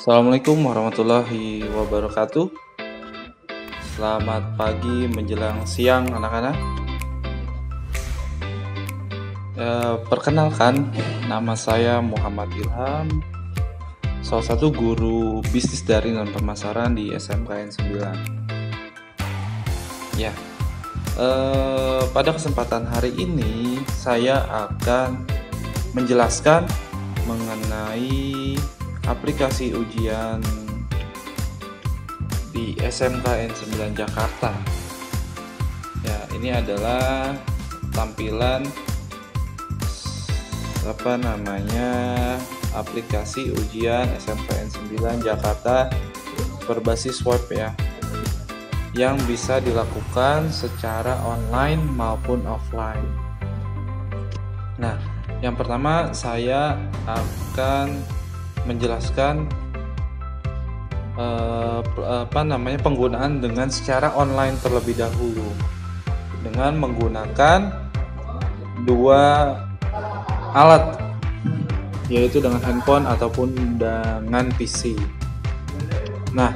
Assalamualaikum warahmatullahi wabarakatuh. Selamat pagi menjelang siang anak-anak. Perkenalkan, nama saya Muhammad Ilham, salah satu guru bisnis daring dan pemasaran di SMKN 9. Ya, pada kesempatan hari ini saya akan menjelaskan mengenai aplikasi ujian di SMKN 9 Jakarta. Ya, ini adalah tampilan aplikasi ujian SMKN 9 Jakarta berbasis web ya, yang bisa dilakukan secara online maupun offline. Nah, yang pertama saya akan menjelaskan penggunaan dengan secara online terlebih dahulu dengan menggunakan dua alat, yaitu dengan handphone ataupun dengan PC. Nah,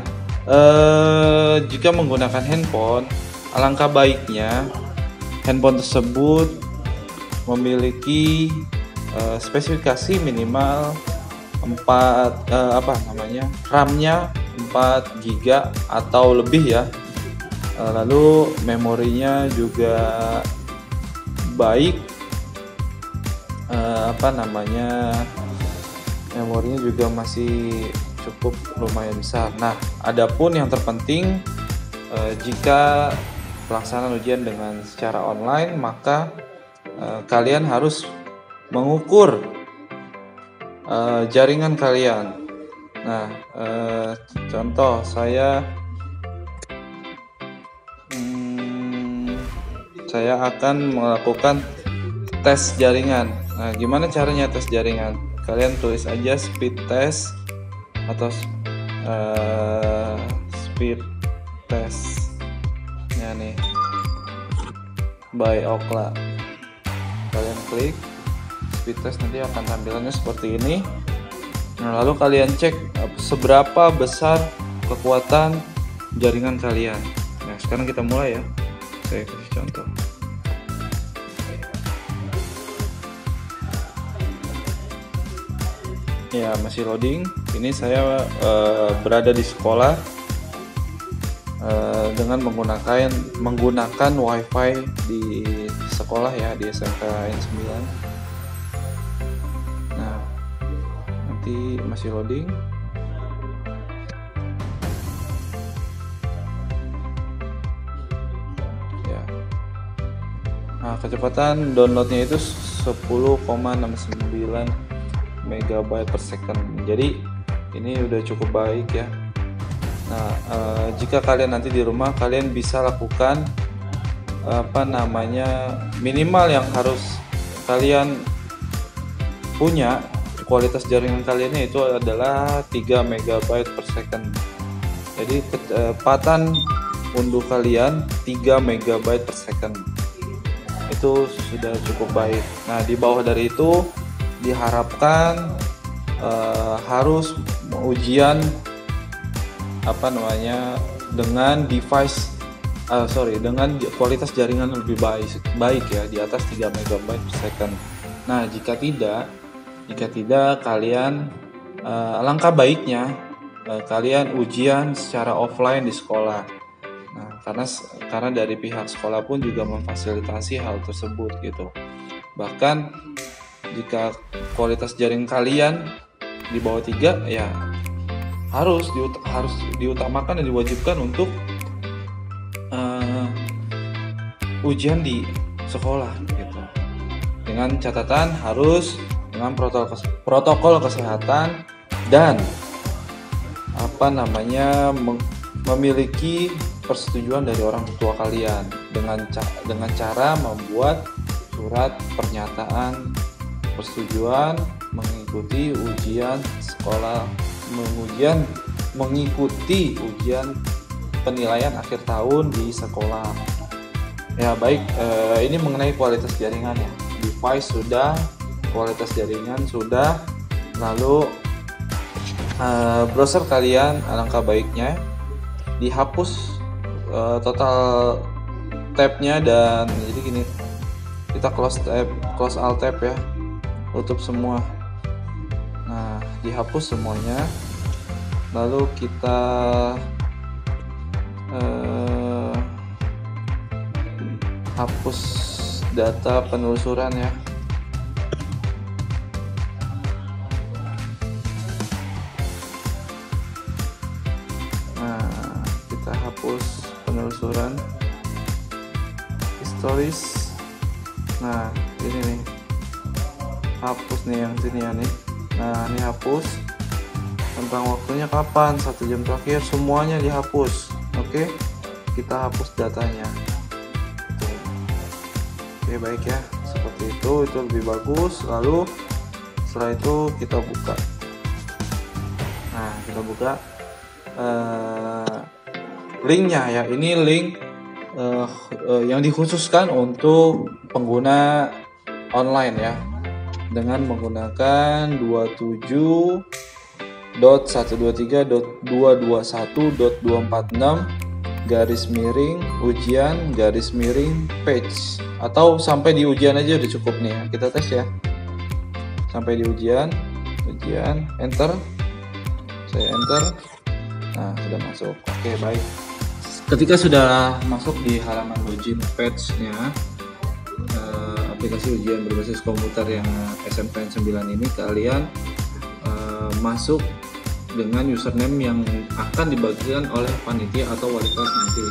jika menggunakan handphone, alangkah baiknya handphone tersebut memiliki spesifikasi minimal RAM-nya 4 GB atau lebih ya. Lalu memorinya juga baik, memorinya juga masih cukup lumayan besar. Nah, adapun yang terpenting, jika pelaksanaan ujian dengan secara online, maka kalian harus mengukur jaringan kalian. Nah, contoh saya akan melakukan tes jaringan. Nah, gimana caranya tes jaringan? Kalian tulis aja speed test atau speed test ya nih by Ookla. Kalian klik speed test, nanti akan tampilannya seperti ini. Nah, lalu kalian cek seberapa besar kekuatan jaringan kalian. Nah, sekarang kita mulai ya. Saya kasih contoh. Ya, masih loading. Ini saya berada di sekolah dengan menggunakan WiFi di sekolah ya, di SMKN 9. Nah, nanti masih loading. Ya. Nah, kecepatan downloadnya itu 10,69 MB per second. Jadi ini udah cukup baik ya. Nah, jika kalian nanti di rumah, kalian bisa lakukan minimal yang harus kalian punya kualitas jaringan kalian itu adalah 3 MB per second. Jadi kecepatan unduh kalian 3 MB per second. Itu sudah cukup baik. Nah, di bawah dari itu diharapkan harus ujian dengan dengan kualitas jaringan lebih baik ya, di atas 3 MB per second. Nah, jika tidak kalian alangkah baiknya kalian ujian secara offline di sekolah. Nah, karena dari pihak sekolah pun juga memfasilitasi hal tersebut gitu. Bahkan jika kualitas jaring kalian di bawah 3 ya harus diutamakan dan diwajibkan untuk ujian di sekolah gitu. Dengan catatan harus dengan protokol kesehatan dan memiliki persetujuan dari orang tua kalian dengan cara membuat surat pernyataan persetujuan mengikuti ujian penilaian akhir tahun di sekolah. Ya, baik, ini mengenai kualitas jaringan ya. Device sudah, kualitas jaringan sudah, lalu browser kalian alangkah baiknya dihapus total tabnya, dan jadi gini, kita close alt tab ya, tutup semua. Nah, dihapus semuanya, lalu kita hapus data penelusuran ya. Nah, kita hapus penelusuran, historis. Nah, ini nih, hapus nih yang sini ya nih. Nah, ini hapus. Tentang waktunya kapan, 1 jam terakhir, semuanya dihapus. Oke, kita hapus datanya. Oke, baik ya, seperti itu lebih bagus. Lalu setelah itu kita buka. Nah, kita buka linknya ya. Ini link yang dikhususkan untuk pengguna online ya, dengan menggunakan 27.213.246 atau sampai di ujian aja udah cukup nih ya. Kita tes ya, sampai di ujian, enter, saya enter. Nah, sudah masuk. Oke, baik. Ketika sudah masuk di halaman login page-nya aplikasi ujian berbasis komputer yang SMKN 9 ini, kalian masuk dengan username yang akan dibagikan oleh panitia atau wali kelas nanti.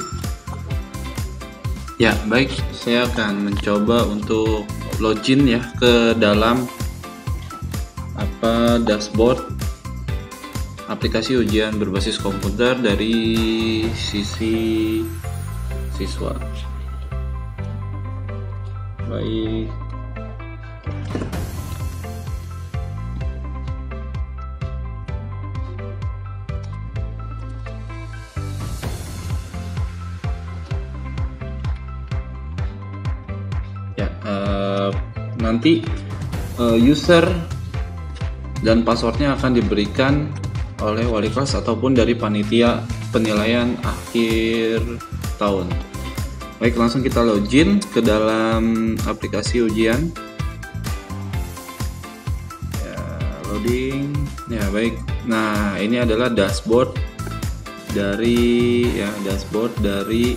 Ya, baik, saya akan mencoba untuk login ya ke dalam dashboard aplikasi ujian berbasis komputer dari sisi siswa. Baik. Ya, nanti user dan passwordnya akan diberikan oleh wali kelas ataupun dari panitia penilaian akhir tahun. Baik, langsung kita login ke dalam aplikasi ujian. Ya, loading. Ya, baik. Nah, ini adalah dashboard dari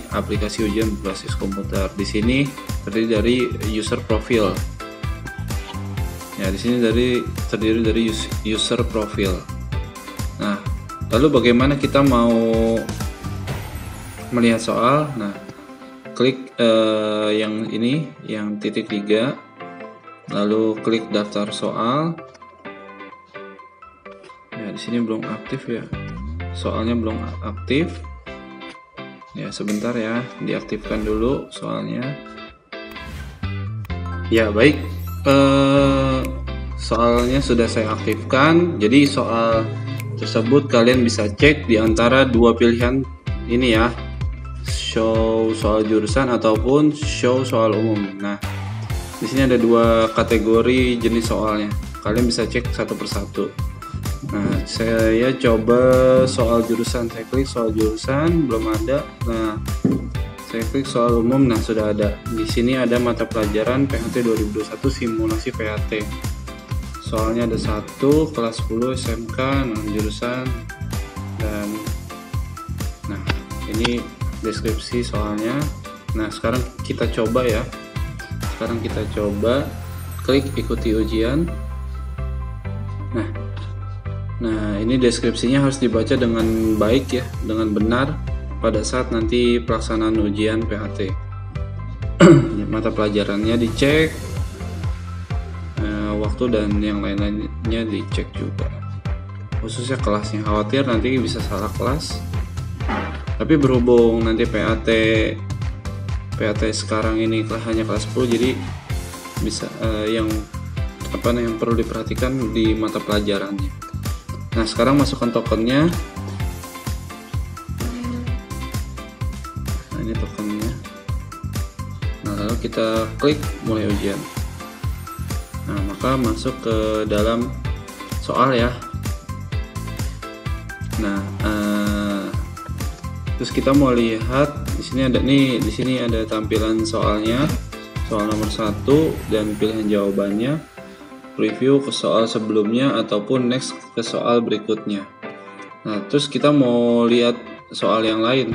aplikasi ujian berbasis komputer. Di sini terdiri dari user profile. Ya, di sini terdiri dari user profile. Nah, lalu bagaimana kita mau melihat soal? Nah, klik yang ini, yang titik 3, lalu klik daftar soal. Ya, di sini belum aktif ya, soalnya belum aktif. Ya, sebentar ya, diaktifkan dulu soalnya. Ya, baik, soalnya sudah saya aktifkan. Jadi soal tersebut kalian bisa cek di antara dua pilihan ini ya, show soal jurusan ataupun show soal umum. Nah, di sini ada dua kategori jenis soalnya, kalian bisa cek satu persatu. Nah, saya coba soal jurusan, saya klik soal jurusan, belum ada. Nah, saya klik soal umum, nah sudah ada. Di sini ada mata pelajaran PHT 2021 simulasi PHT. Soalnya ada 1, kelas 10 SMK, nah, jurusan, dan nah ini deskripsi soalnya. Nah, sekarang kita coba ya. Sekarang kita coba klik ikuti ujian. Nah, ini deskripsinya harus dibaca dengan baik ya, dengan benar pada saat nanti pelaksanaan ujian PHT. Mata pelajarannya dicek, waktu dan yang lain-lainnya dicek juga, khususnya kelasnya, khawatir nanti bisa salah kelas. Tapi berhubung nanti PAT sekarang ini hanya kelas 10, jadi bisa yang perlu diperhatikan di mata pelajarannya. Nah, sekarang masukkan tokennya. Nah, ini tokennya. Nah, lalu kita klik mulai ujian. Nah, maka masuk ke dalam soal ya. Nah, terus kita mau lihat di sini ada nih, di sini ada tampilan soalnya, soal nomor 1 dan pilihan jawabannya, review ke soal sebelumnya ataupun next ke soal berikutnya. Nah, terus kita mau lihat soal yang lain.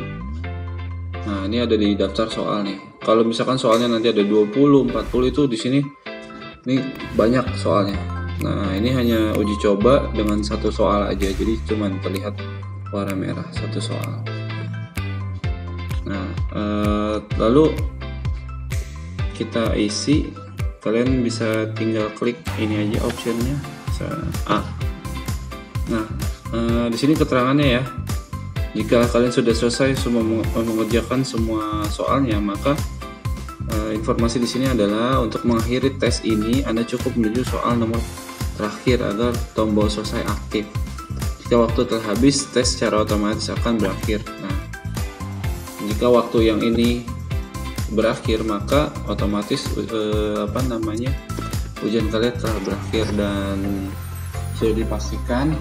Nah, ini ada di daftar soal nih. Kalau misalkan soalnya nanti ada 20, 40 itu di sini ini banyak soalnya. Nah, ini hanya uji coba dengan satu soal aja. Jadi cuman terlihat warna merah satu soal. Nah, lalu kita isi. Kalian bisa tinggal klik ini aja optionnya, A. Nah, di sini keterangannya ya. Jika kalian sudah selesai semua mengerjakan semua soalnya, maka informasi di sini adalah untuk mengakhiri tes ini Anda cukup menuju soal nomor terakhir agar tombol selesai aktif. Jika waktu telah habis, tes secara otomatis akan berakhir. Nah, jika waktu yang ini berakhir, maka otomatis ujian kalian telah berakhir dan sudah dipastikan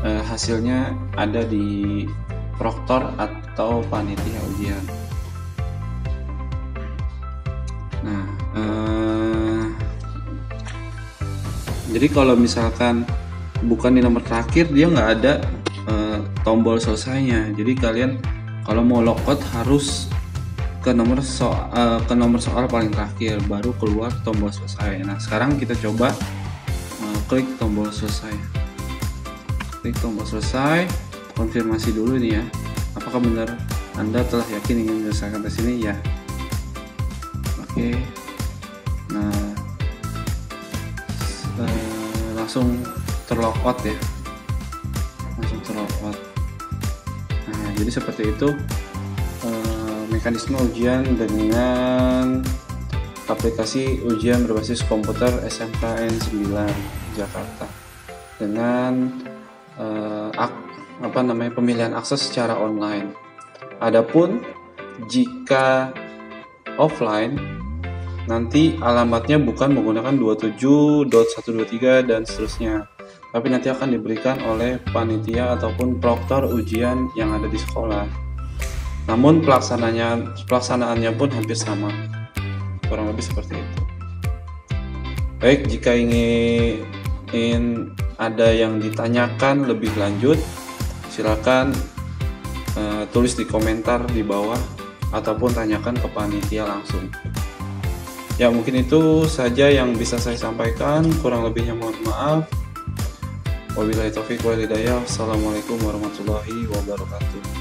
hasilnya ada di proktor atau panitia ujian. Nah, jadi kalau misalkan bukan di nomor terakhir, dia nggak ada tombol selesainya. Jadi kalian kalau mau logout harus ke nomor soal paling terakhir, baru keluar tombol selesai. Nah, sekarang kita coba klik tombol selesai. Klik tombol selesai, konfirmasi dulu nih ya, apakah benar Anda telah yakin ingin menyelesaikan tes ini? Ya. Oke. Nah, langsung terlogout ya, langsung terlogout. Nah, jadi seperti itu mekanisme ujian dengan aplikasi ujian berbasis komputer SMKN 9 Jakarta dengan pemilihan akses secara online. Adapun jika offline, nanti alamatnya bukan menggunakan 27.123 dan seterusnya, tapi nanti akan diberikan oleh panitia ataupun proktor ujian yang ada di sekolah. Namun pelaksanaannya pun hampir sama, kurang lebih seperti itu. Baik, jika ingin ada yang ditanyakan lebih lanjut, silakan tulis di komentar di bawah ataupun tanyakan ke panitia langsung. Ya, mungkin itu saja yang bisa saya sampaikan, kurang lebihnya mohon maaf. Wabillahi taufiq wal hidayah. Assalamualaikum warahmatullahi wabarakatuh.